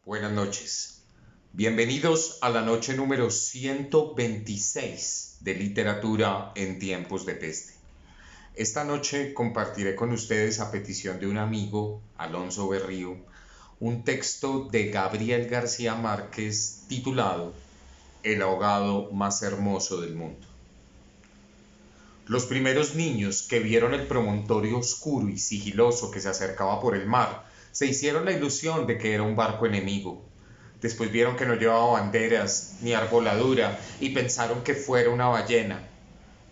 Buenas noches. Bienvenidos a la noche número 126 de Literatura en Tiempos de Peste. Esta noche compartiré con ustedes, a petición de un amigo, Alonso Berrío, un texto de Gabriel García Márquez titulado El ahogado más hermoso del mundo. Los primeros niños que vieron el promontorio oscuro y sigiloso que se acercaba por el mar se hicieron la ilusión de que era un barco enemigo. Después vieron que no llevaba banderas ni arboladura y pensaron que fuera una ballena.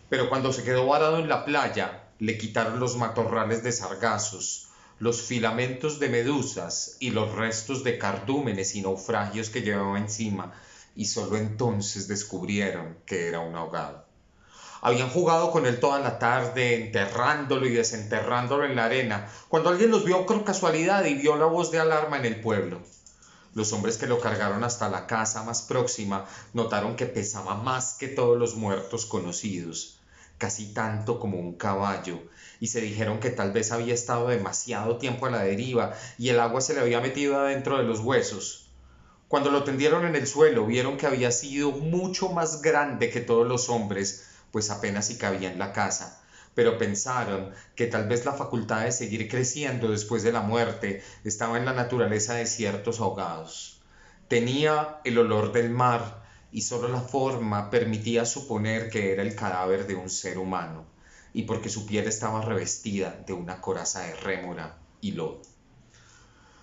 Pero cuando se quedó varado en la playa, le quitaron los matorrales de sargazos, los filamentos de medusas y los restos de cardúmenes y naufragios que llevaba encima, y solo entonces descubrieron que era un ahogado. Habían jugado con él toda la tarde, enterrándolo y desenterrándolo en la arena, cuando alguien los vio por casualidad y vio la voz de alarma en el pueblo. Los hombres que lo cargaron hasta la casa más próxima notaron que pesaba más que todos los muertos conocidos, casi tanto como un caballo, y se dijeron que tal vez había estado demasiado tiempo a la deriva y el agua se le había metido adentro de los huesos. Cuando lo tendieron en el suelo, vieron que había sido mucho más grande que todos los hombres, pues apenas si cabía en la casa, pero pensaron que tal vez la facultad de seguir creciendo después de la muerte estaba en la naturaleza de ciertos ahogados. Tenía el olor del mar y solo la forma permitía suponer que era el cadáver de un ser humano, y porque su piel estaba revestida de una coraza de rémora y lodo.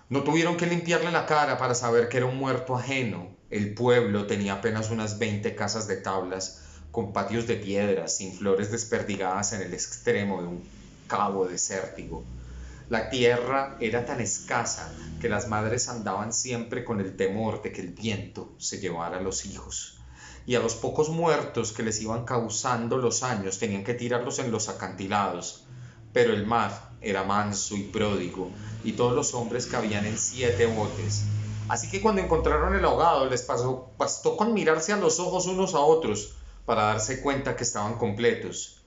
No tuvieron que limpiarle la cara para saber que era un muerto ajeno. El pueblo tenía apenas unas 20 casas de tablas, con patios de piedras, sin flores desperdigadas en el extremo de un cabo desértico. La tierra era tan escasa que las madres andaban siempre con el temor de que el viento se llevara a los hijos. Y a los pocos muertos que les iban causando los años tenían que tirarlos en los acantilados. Pero el mar era manso y pródigo, y todos los hombres cabían en 7 botes. Así que cuando encontraron el ahogado, les bastó con mirarse a los ojos unos a otros para darse cuenta que estaban completos.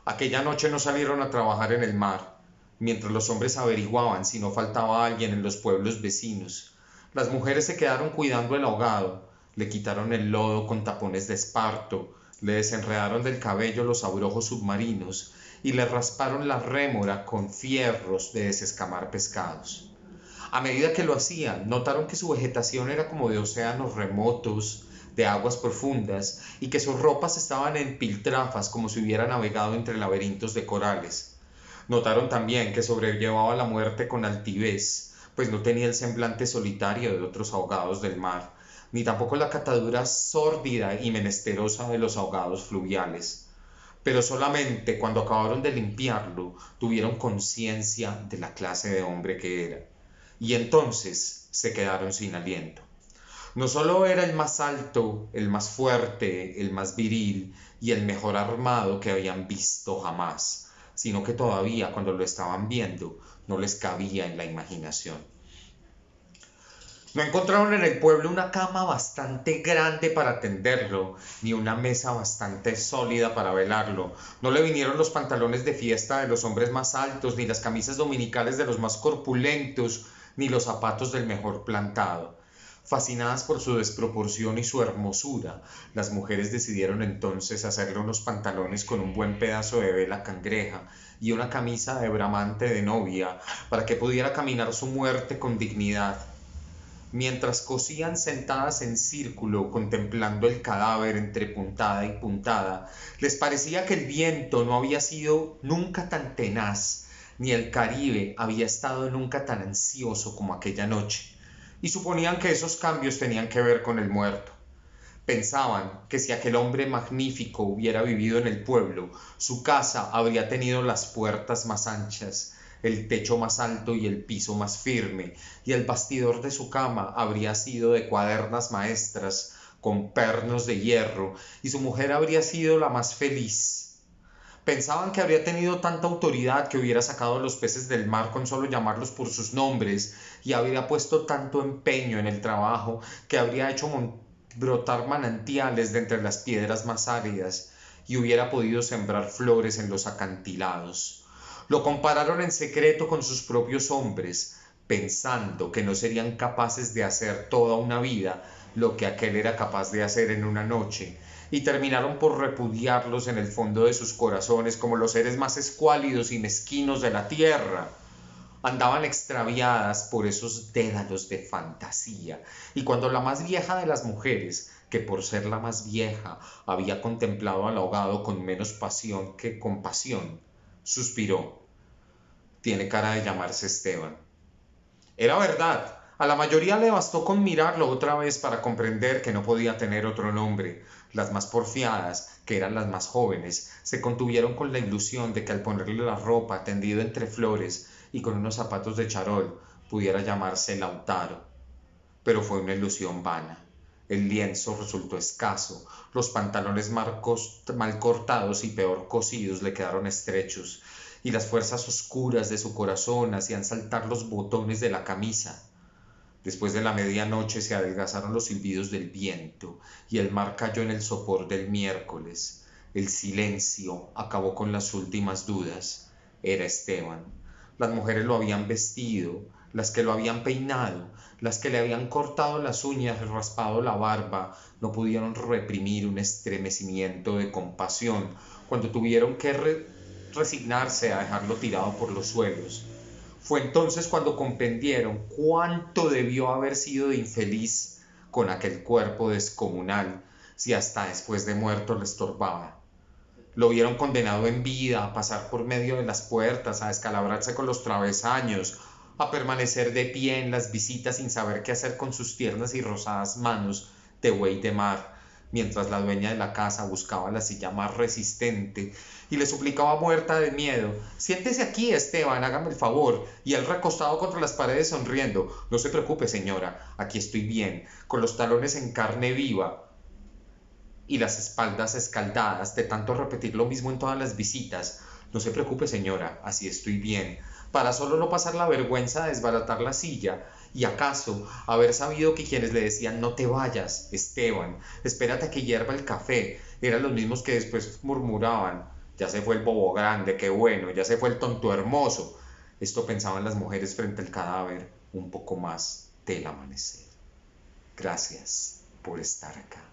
Aquella noche no salieron a trabajar en el mar, mientras los hombres averiguaban si no faltaba alguien en los pueblos vecinos. Las mujeres se quedaron cuidando el ahogado, le quitaron el lodo con tapones de esparto, le desenredaron del cabello los abrojos submarinos y le rasparon la rémora con fierros de desescamar pescados. A medida que lo hacían, notaron que su vegetación era como de océanos remotos, de aguas profundas, y que sus ropas estaban en piltrafas como si hubiera navegado entre laberintos de corales. Notaron también que sobrellevaba la muerte con altivez, pues no tenía el semblante solitario de otros ahogados del mar, ni tampoco la catadura sórdida y menesterosa de los ahogados fluviales. Pero solamente cuando acabaron de limpiarlo tuvieron conciencia de la clase de hombre que era, y entonces se quedaron sin aliento. No solo era el más alto, el más fuerte, el más viril y el mejor armado que habían visto jamás, sino que todavía cuando lo estaban viendo no les cabía en la imaginación. No encontraron en el pueblo una cama bastante grande para tenderlo, ni una mesa bastante sólida para velarlo. No le vinieron los pantalones de fiesta de los hombres más altos, ni las camisas dominicales de los más corpulentos, ni los zapatos del mejor plantado. Fascinadas por su desproporción y su hermosura, las mujeres decidieron entonces hacerle unos pantalones con un buen pedazo de vela cangreja y una camisa de bramante de novia, para que pudiera caminar su muerte con dignidad. Mientras cosían sentadas en círculo contemplando el cadáver entre puntada y puntada, les parecía que el viento no había sido nunca tan tenaz, ni el Caribe había estado nunca tan ansioso como aquella noche, y suponían que esos cambios tenían que ver con el muerto. Pensaban que si aquel hombre magnífico hubiera vivido en el pueblo, su casa habría tenido las puertas más anchas, el techo más alto y el piso más firme, y el bastidor de su cama habría sido de cuadernas maestras con pernos de hierro, y su mujer habría sido la más feliz. Pensaban que habría tenido tanta autoridad que hubiera sacado los peces del mar con solo llamarlos por sus nombres, y habría puesto tanto empeño en el trabajo que habría hecho brotar manantiales de entre las piedras más áridas, y hubiera podido sembrar flores en los acantilados. Lo compararon en secreto con sus propios hombres, pensando que no serían capaces de hacer toda una vida lo que aquel era capaz de hacer en una noche, y terminaron por repudiarlos en el fondo de sus corazones como los seres más escuálidos y mezquinos de la tierra. Andaban extraviadas por esos dédalos de fantasía, y cuando la más vieja de las mujeres, que por ser la más vieja había contemplado al ahogado con menos pasión que compasión, suspiró: tiene cara de llamarse Esteban. Era verdad. A la mayoría le bastó con mirarlo otra vez para comprender que no podía tener otro nombre. Las más porfiadas, que eran las más jóvenes, se contuvieron con la ilusión de que al ponerle la ropa tendido entre flores y con unos zapatos de charol pudiera llamarse Lautaro. Pero fue una ilusión vana. El lienzo resultó escaso, los pantalones mal cortados y peor cosidos le quedaron estrechos, y las fuerzas oscuras de su corazón hacían saltar los botones de la camisa. Después de la medianoche se adelgazaron los silbidos del viento, y el mar cayó en el sopor del miércoles. El silencio acabó con las últimas dudas. Era Esteban. Las mujeres lo habían vestido, las que lo habían peinado, las que le habían cortado las uñas y raspado la barba, no pudieron reprimir un estremecimiento de compasión cuando tuvieron que resignarse a dejarlo tirado por los suelos. Fue entonces cuando comprendieron cuánto debió haber sido de infeliz con aquel cuerpo descomunal, si hasta después de muerto le estorbaba. Lo vieron condenado en vida a pasar por medio de las puertas, a descalabrarse con los travesaños, a permanecer de pie en las visitas sin saber qué hacer con sus tiernas y rosadas manos de buey de mar, mientras la dueña de la casa buscaba la silla más resistente y le suplicaba muerta de miedo: siéntese aquí, Esteban, hágame el favor. Y él recostado contra las paredes sonriendo: no se preocupe, señora, aquí estoy bien, con los talones en carne viva y las espaldas escaldadas de tanto repetir lo mismo en todas las visitas. No se preocupe, señora, así estoy bien, para solo no pasar la vergüenza de desbaratar la silla, y acaso haber sabido que quienes le decían no te vayas, Esteban, espérate a que hierva el café, eran los mismos que después murmuraban: ya se fue el bobo grande, qué bueno, ya se fue el tonto hermoso. Esto pensaban las mujeres frente al cadáver un poco más del amanecer. Gracias por estar acá.